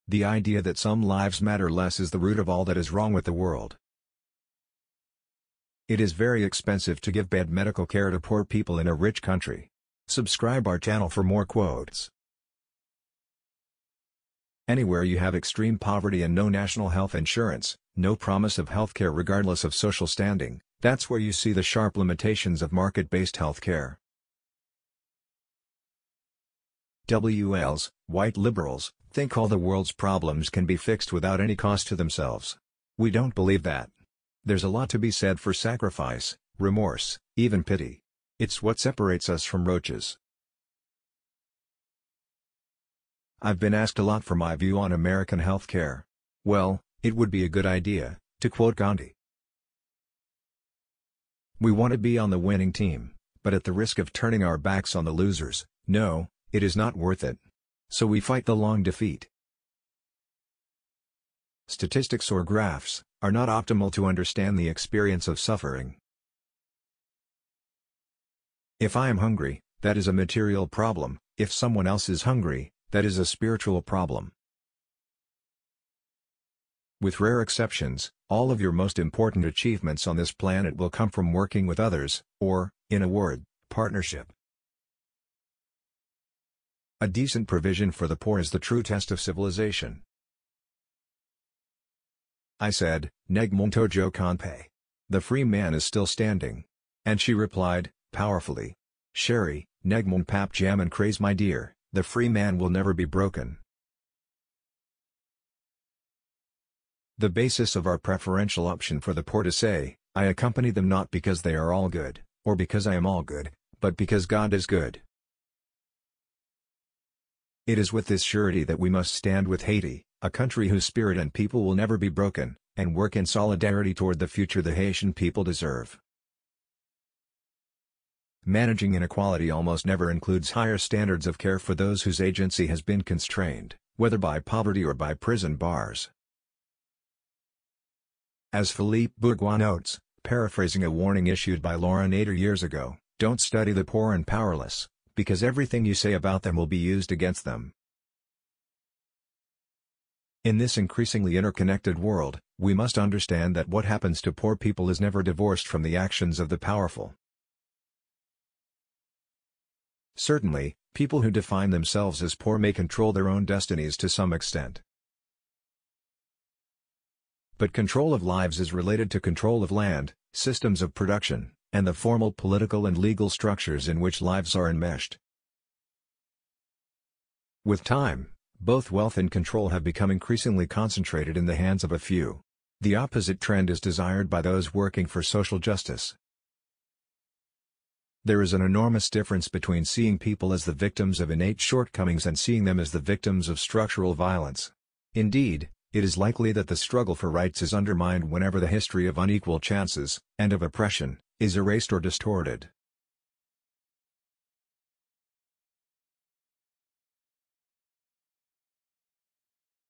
The idea that some lives matter less is the root of all that is wrong with the world. It is very expensive to give bad medical care to poor people in a rich country. Subscribe our channel for more quotes. Anywhere you have extreme poverty and no national health insurance, no promise of healthcare regardless of social standing, that's where you see the sharp limitations of market-based healthcare. WLs, white liberals, think all the world's problems can be fixed without any cost to themselves. We don't believe that. There's a lot to be said for sacrifice, remorse, even pity. It's what separates us from roaches. I've been asked a lot for my view on American healthcare. Well, it would be a good idea, to quote Gandhi. We want to be on the winning team, but at the risk of turning our backs on the losers, no, it is not worth it. So we fight the long defeat. Statistics or graphs are not optimal to understand the experience of suffering. If I am hungry, that is a material problem. If someone else is hungry, that is a spiritual problem. With rare exceptions, all of your most important achievements on this planet will come from working with others, or, in a word, partnership. A decent provision for the poor is the true test of civilization. I said, "Neg montojo kanpe." The free man is still standing. And she replied, powerfully, "Sherry, neg mon pap jam and craze my dear, the free man will never be broken." The basis of our preferential option for the poor to say, "I accompany them not because they are all good, or because I am all good, but because God is good." It is with this surety that we must stand with Haiti, a country whose spirit and people will never be broken, and work in solidarity toward the future the Haitian people deserve. Managing inequality almost never includes higher standards of care for those whose agency has been constrained, whether by poverty or by prison bars. As Philippe Bourgois notes, paraphrasing a warning issued by Laura Nader years ago, "Don't study the poor and powerless, because everything you say about them will be used against them." In this increasingly interconnected world, we must understand that what happens to poor people is never divorced from the actions of the powerful. Certainly, people who define themselves as poor may control their own destinies to some extent. But control of lives is related to control of land, systems of production, and the formal political and legal structures in which lives are enmeshed. With time, both wealth and control have become increasingly concentrated in the hands of a few. The opposite trend is desired by those working for social justice. There is an enormous difference between seeing people as the victims of innate shortcomings and seeing them as the victims of structural violence. Indeed, it is likely that the struggle for rights is undermined whenever the history of unequal chances, and of oppression, is erased or distorted.